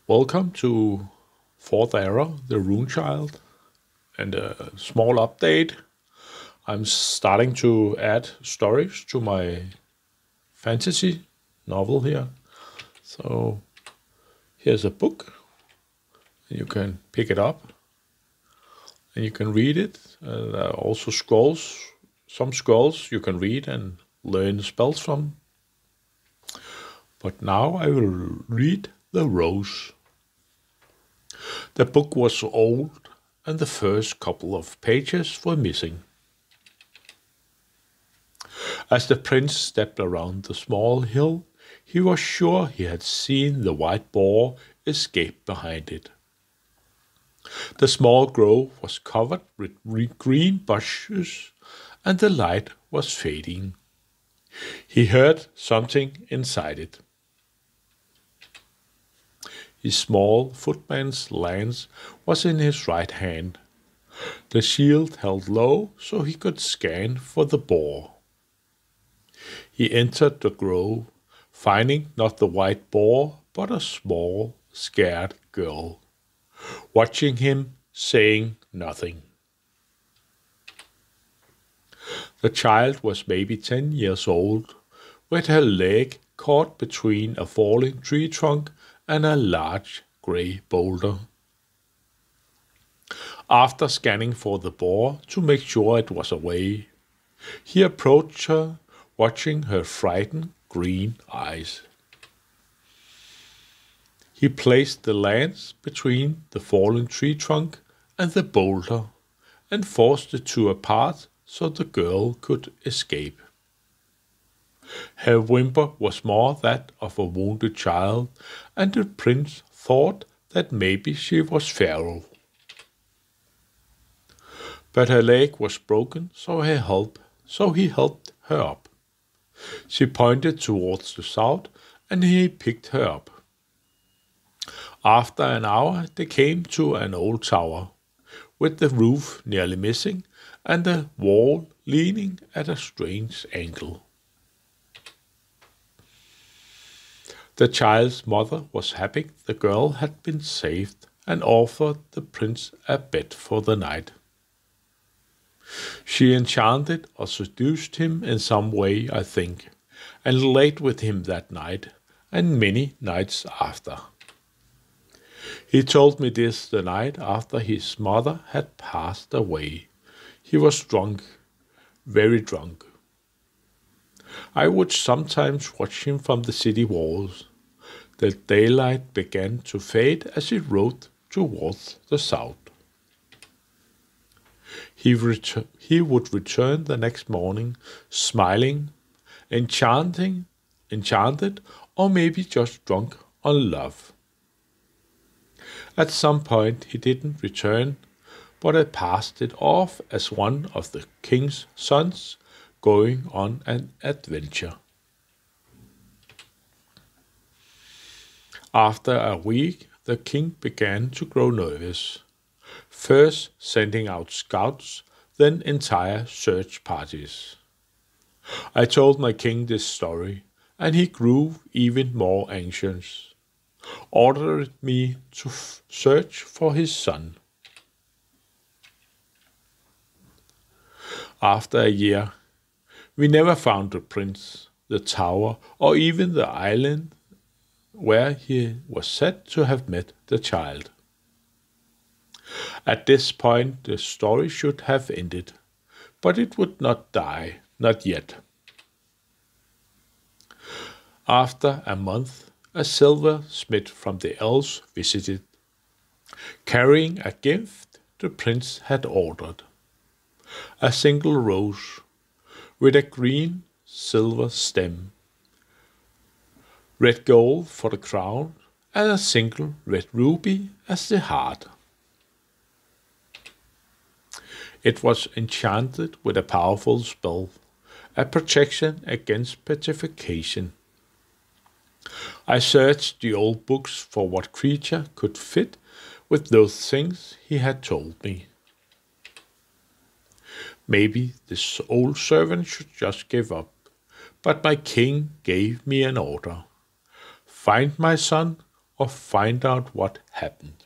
Welcome to fourth era, the RuneChild, and a small update. I'm starting to add stories to my fantasy novel here. So here's a book, and you can pick it up, and you can read it. There are also scrolls, some scrolls you can read and learn spells from. But now I will read The Rose. The book was old, and the first couple of pages were missing. As the prince stepped around the small hill, he was sure he had seen the white boar escape behind it. The small grove was covered with green bushes, and the light was fading. He heard something inside it. His small footman's lance was in his right hand, the shield held low so he could scan for the boar. He entered the grove, finding not the white boar, but a small, scared girl, watching him, saying nothing. The child was maybe 10 years old, with her leg caught between a falling tree trunk and a large grey boulder. After scanning for the boar to make sure it was away, he approached her, watching her frightened green eyes. He placed the lance between the fallen tree trunk and the boulder and forced the two apart so the girl could escape. Her whimper was more that of a wounded child, and the prince thought that maybe she was feral. But her leg was broken, so he helped her up. She pointed towards the south, and he picked her up. After an hour, they came to an old tower, with the roof nearly missing and the wall leaning at a strange angle. The child's mother was happy the girl had been saved and offered the prince a bed for the night. She enchanted or seduced him in some way, I think, and laid with him that night and many nights after. He told me this the night after his mother had passed away. He was drunk, very drunk. I would sometimes watch him from the city walls. The daylight began to fade as he rode towards the south. He would return the next morning, smiling, enchanted, or maybe just drunk on love. At some point he didn't return, but I passed it off as one of the king's sons going on an adventure. After a week, the king began to grow nervous, first sending out scouts, then entire search parties. I told my king this story, and he grew even more anxious, ordered me to search for his son. After a year, we never found the prince, the tower, or even the island where he was said to have met the child. At this point, the story should have ended, but it would not die, not yet. After a month, a silversmith from the elves visited, carrying a gift the prince had ordered. A single rose with a green silver stem, red gold for the crown, and a single red ruby as the heart. It was enchanted with a powerful spell, a protection against petrification. I searched the old books for what creature could fit with those things he had told me. Maybe this old servant should just give up, but my king gave me an order. Find my son, or find out what happened.